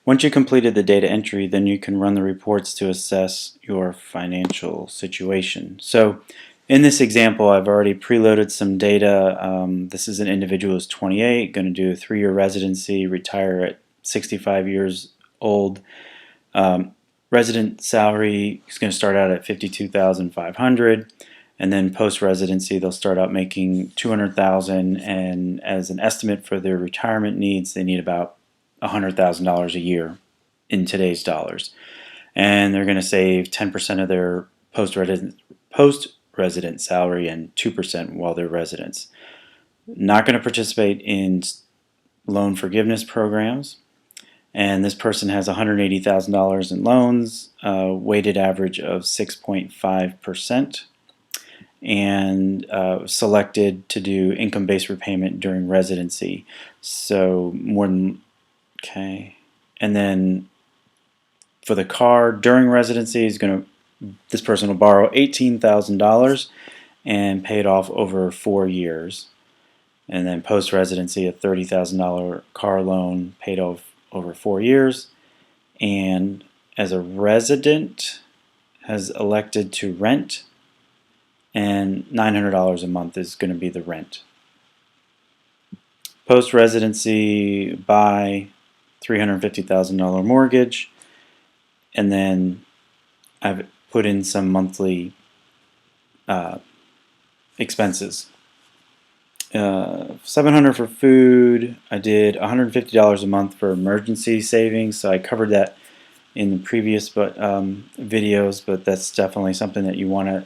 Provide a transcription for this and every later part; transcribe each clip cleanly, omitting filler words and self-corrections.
Once you completed the data entry, then you can run the reports to assess your financial situation. So in this example, I've already preloaded some data. This is an individual who's 28, going to do a 3-year residency, retire at 65 years old. Resident salary is going to start out at $52,500, and then post-residency they'll start out making $200,000, and as an estimate for their retirement needs, they need about $100,000 a year in today's dollars. And they're going to save 10% of their post-resident salary and 2% while they're residents. Not going to participate in loan forgiveness programs. And this person has $180,000 in loans, weighted average of 6.5%, and selected to do income-based repayment during residency. So more than, okay. And then for the car during residency, this person will borrow $18,000 and pay it off over 4 years. And then post-residency, a $30,000 car loan paid off over 4 years. And as a resident, has elected to rent, and $900 a month is going to be the rent. Post-residency, buy, $350,000 mortgage, and then I've put in some monthly expenses. $700 for food. I did $150 a month for emergency savings, so I covered that in the previous videos, but that's definitely something that you want to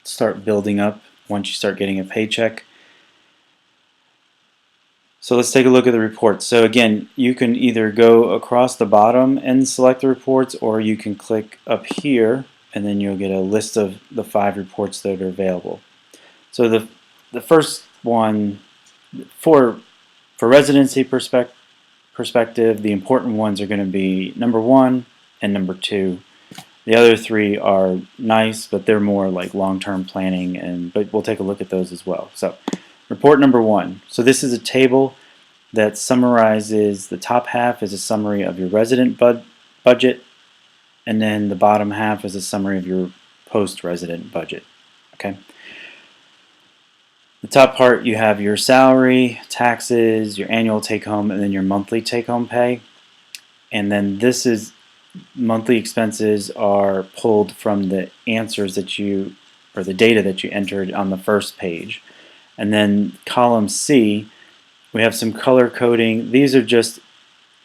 start building up once you start getting a paycheck. So let's take a look at the reports. So again, you can either go across the bottom and select the reports, or you can click up here and then you'll get a list of the 5 reports that are available. So the first one, for residency perspective, the important ones are going to be number 1 and number 2. The other 3 are nice, but they're more like long-term planning, but we'll take a look at those as well. So report number 1. So this is a table that summarizes, the top half is a summary of your resident budget, and then the bottom half is a summary of your post-resident budget. Okay. The top part, you have your salary, taxes, your annual take-home, and then your monthly take-home pay. And then this is monthly expenses are pulled from the answers that you, or the data that you entered on the first page. And then column C, we have some color coding. These are just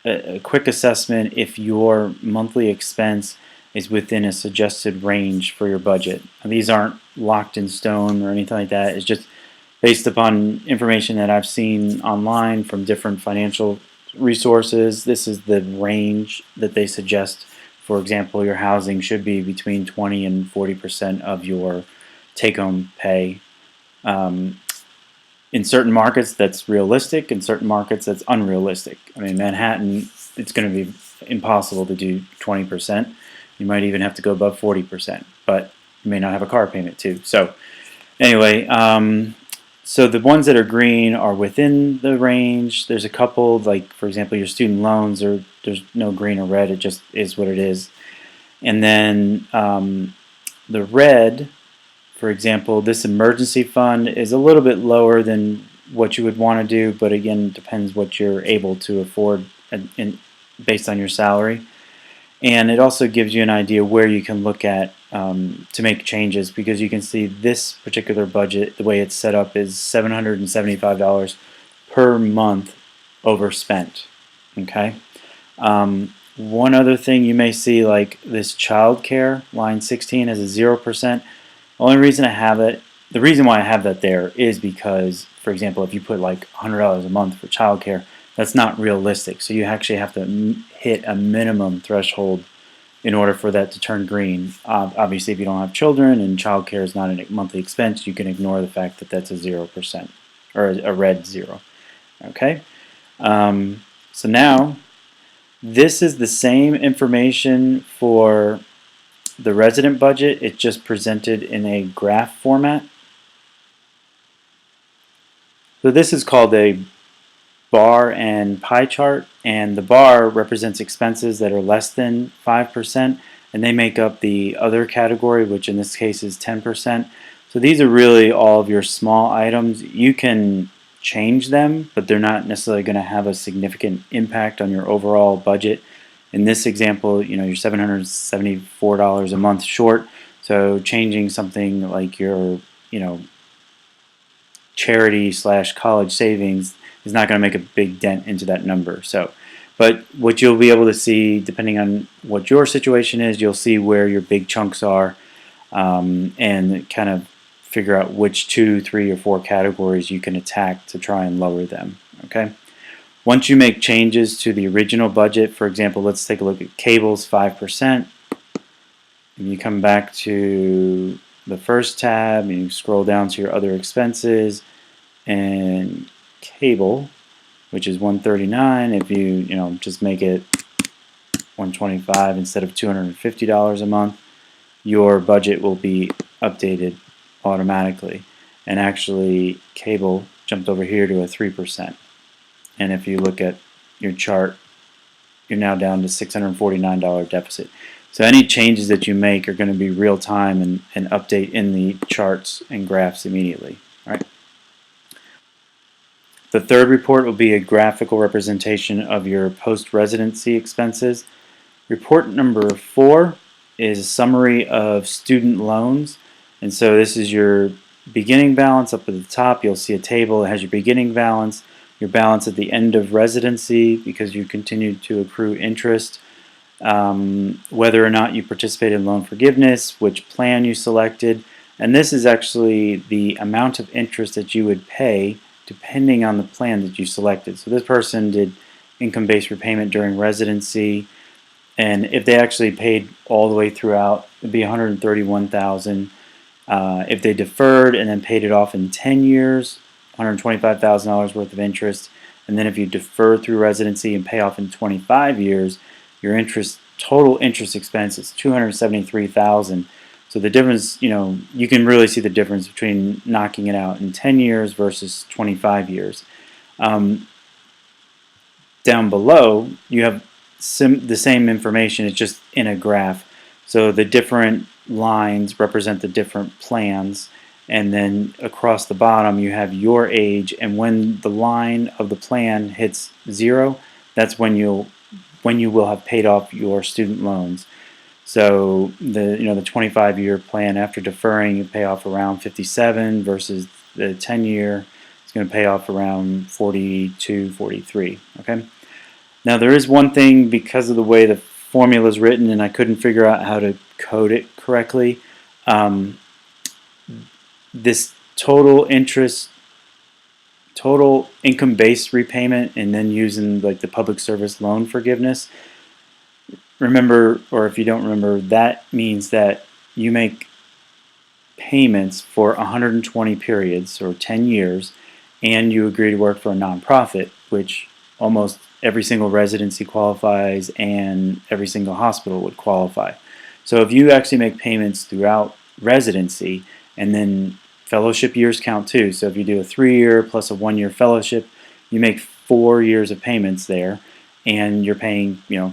a quick assessment if your monthly expense is within a suggested range for your budget. And these aren't locked in stone or anything like that. It's just based upon information that I've seen online from different financial resources. This is the range that they suggest. For example, your housing should be between 20 and 40% of your take-home pay. In certain markets that's realistic, in certain markets that's unrealistic. I mean, Manhattan, it's going to be impossible to do 20%. You might even have to go above 40%, but you may not have a car payment too. So anyway, so the ones that are green are within the range. There's a couple, like for example your student loans, there's no green or red, it just is what it is. And then the red, for example, this emergency fund is a little bit lower than what you would want to do, but again, it depends what you're able to afford based on your salary. And it also gives you an idea where you can look at to make changes, because you can see this particular budget, the way it's set up, is $775 per month overspent. Okay. One other thing you may see, like this child care, line 16 has a 0%. The only reason I have it, the reason why I have that there is because, for example, if you put like $100 a month for childcare, that's not realistic. So you actually have to hit a minimum threshold in order for that to turn green. Obviously, if you don't have children and childcare is not a monthly expense, you can ignore the fact that that's a 0% or a red 0. Okay. So now this is the same information for the resident budget. It's just presented in a graph format. So this is called a bar and pie chart, and the bar represents expenses that are less than 5%, and they make up the other category, which in this case is 10%. So these are really all of your small items. You can change them, but they're not necessarily going to have a significant impact on your overall budget. In this example, you're $774 a month short, so changing something like your, charity / college savings is not going to make a big dent into that number. But what you'll be able to see, depending on what your situation is, you'll see where your big chunks are, and kind of figure out which 2, 3, or 4 categories you can attack to try and lower them. Okay. Once you make changes to the original budget, for example, let's take a look at cables, 5%. And you come back to the first tab, and you scroll down to your other expenses, and cable, which is $139. If you just make it $125 instead of $250 a month, your budget will be updated automatically. And actually, cable jumped over here to a 3%. And if you look at your chart, you're now down to $649 deficit. So any changes that you make are going to be real time and update in the charts and graphs immediately. All right. The third report will be a graphical representation of your post-residency expenses. Report number 4 is a summary of student loans. And so this is your beginning balance. Up at the top, you'll see a table that has your beginning balance, your balance at the end of residency because you continue to accrue interest, whether or not you participated in loan forgiveness, which plan you selected, and this is actually the amount of interest that you would pay depending on the plan that you selected. So this person did income-based repayment during residency, and if they actually paid all the way throughout, it would be $131,000. If they deferred and then paid it off in 10 years, $125,000 worth of interest, and then if you defer through residency and pay off in 25 years, your total interest expense is $273,000. So the difference, you can really see the difference between knocking it out in 10 years versus 25 years. Down below, you have the same information, it's just in a graph. So the different lines represent the different plans, and then across the bottom you have your age, and when the line of the plan hits 0, that's when you will have paid off your student loans. So the 25-year plan, after deferring, you pay off around 57 versus the 10-year is going to pay off around 42, 43. Okay. Now there is one thing, because of the way the formula is written, and I couldn't figure out how to code it correctly. This total interest, total income-based repayment, and then using like the public service loan forgiveness. Remember, or if you don't remember, that means that you make payments for 120 periods or 10 years, and you agree to work for a nonprofit, which almost every single residency qualifies and every single hospital would qualify. So if you actually make payments throughout residency, and then fellowship years count too, so if you do a 3-year plus a 1-year fellowship, you make 4 years of payments there, and you're paying $300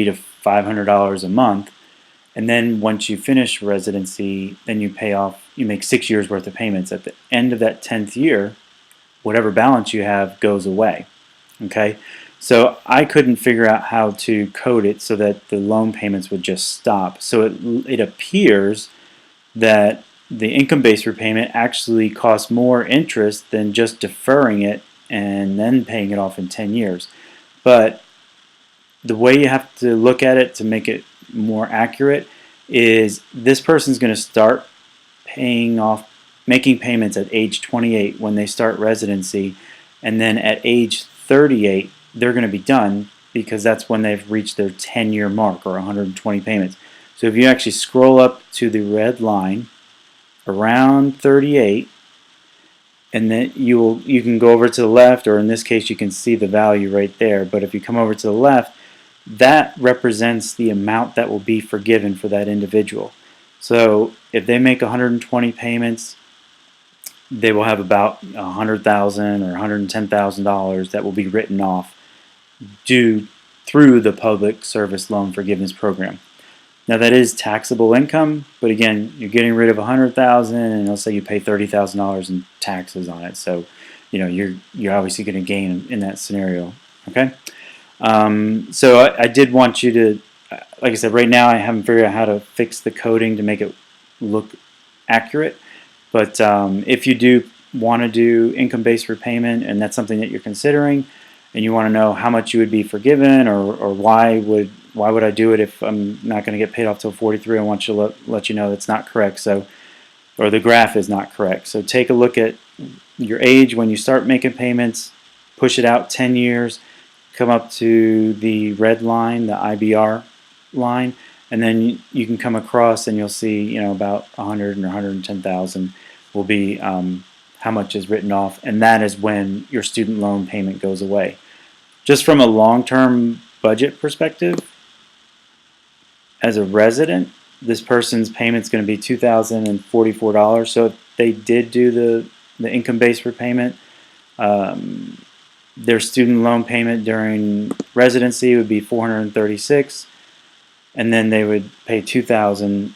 to $500 a month. And then once you finish residency, then you make 6 years worth of payments. At the end of that 10th year, whatever balance you have goes away. Okay, so I couldn't figure out how to code it so that the loan payments would just stop. So it appears that the income-based repayment actually costs more interest than just deferring it and then paying it off in 10 years. But the way you have to look at it to make it more accurate is this person's going to start making payments at age 28 when they start residency, and then at age 38 they're going to be done, because that's when they've reached their 10-year mark, or 120 payments. So if you actually scroll up to the red line around 38, and then you can go over to the left, or in this case you can see the value right there, but if you come over to the left, that represents the amount that will be forgiven for that individual. So if they make 120 payments, they will have about $100,000 or $110,000 that will be written off due through the Public Service Loan Forgiveness Program. Now that is taxable income, but again, you're getting rid of $100,000, and let's say you pay $30,000 in taxes on it. So, you're obviously going to gain in that scenario. Okay. So I did want you to, like I said, right now I haven't figured out how to fix the coding to make it look accurate. But if you do want to do income-based repayment, and that's something that you're considering, and you want to know how much you would be forgiven, or why would I do it if I'm not going to get paid off till 43, I want to let you know that's not correct. So, or the graph is not correct. So take a look at your age when you start making payments, push it out 10 years, come up to the red line, the IBR line, and then you can come across and you'll see, about 100 or 110,000 will be how much is written off, and that is when your student loan payment goes away. Just from a long-term budget perspective, as a resident, this person's payment is going to be $2,044. So if they did do the income-based repayment, their student loan payment during residency would be $436, and then they would pay $2,000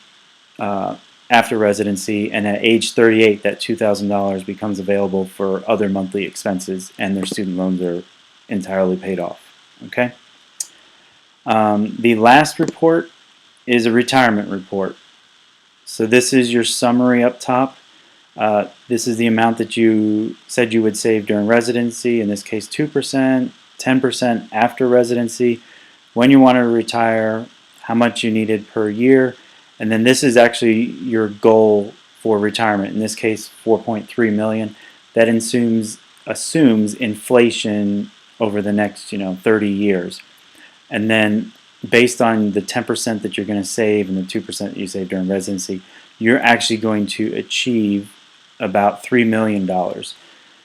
after residency, and at age 38, that $2,000 becomes available for other monthly expenses, and their student loans are entirely paid off. Okay. The last report is a retirement report. So this is your summary up top. This is the amount that you said you would save during residency, in this case 2%, 10% after residency, when you want to retire, how much you needed per year, and then this is actually your goal for retirement, in this case 4.3 million. That assumes inflation over the next 30 years. And then based on the 10% that you're going to save and the 2% that you save during residency, you're actually going to achieve about $3 million.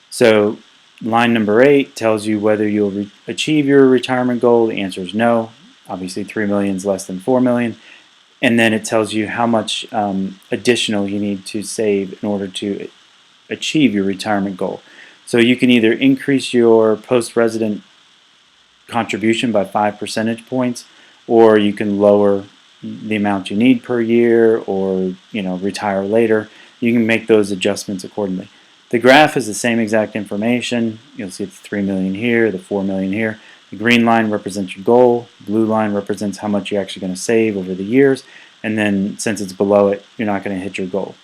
So line number 8 tells you whether you'll achieve your retirement goal. The answer is no. Obviously 3 million is less than 4 million. And then it tells you how much additional you need to save in order to achieve your retirement goal. So you can either increase your post-resident contribution by 5 percentage points, or you can lower the amount you need per year, or retire later. You can make those adjustments accordingly. The graph is the same exact information. You'll see it's 3 million here, the 4 million here. The green line represents your goal. The blue line represents how much you're actually going to save over the years. And then since it's below it, you're not going to hit your goal.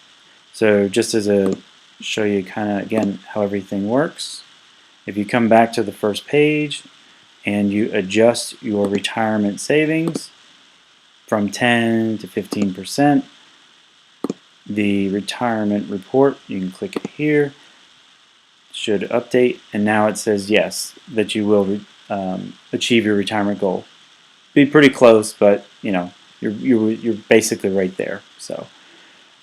So just as a show you kind of again how everything works, if you come back to the first page and you adjust your retirement savings from 10 to 15%, the retirement report, you can click it here, should update, and now it says yes, that you will achieve your retirement goal. Be pretty close, but you're basically right there. So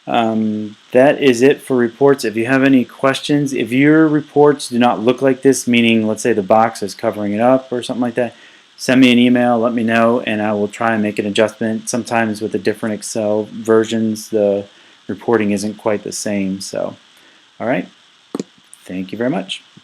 that is it for reports. If you have any questions, if your reports do not look like this, meaning let's say the box is covering it up or something like that, send me an email, let me know, and I will try and make an adjustment. Sometimes with the different Excel versions, the reporting isn't quite the same. So, all right. Thank you very much.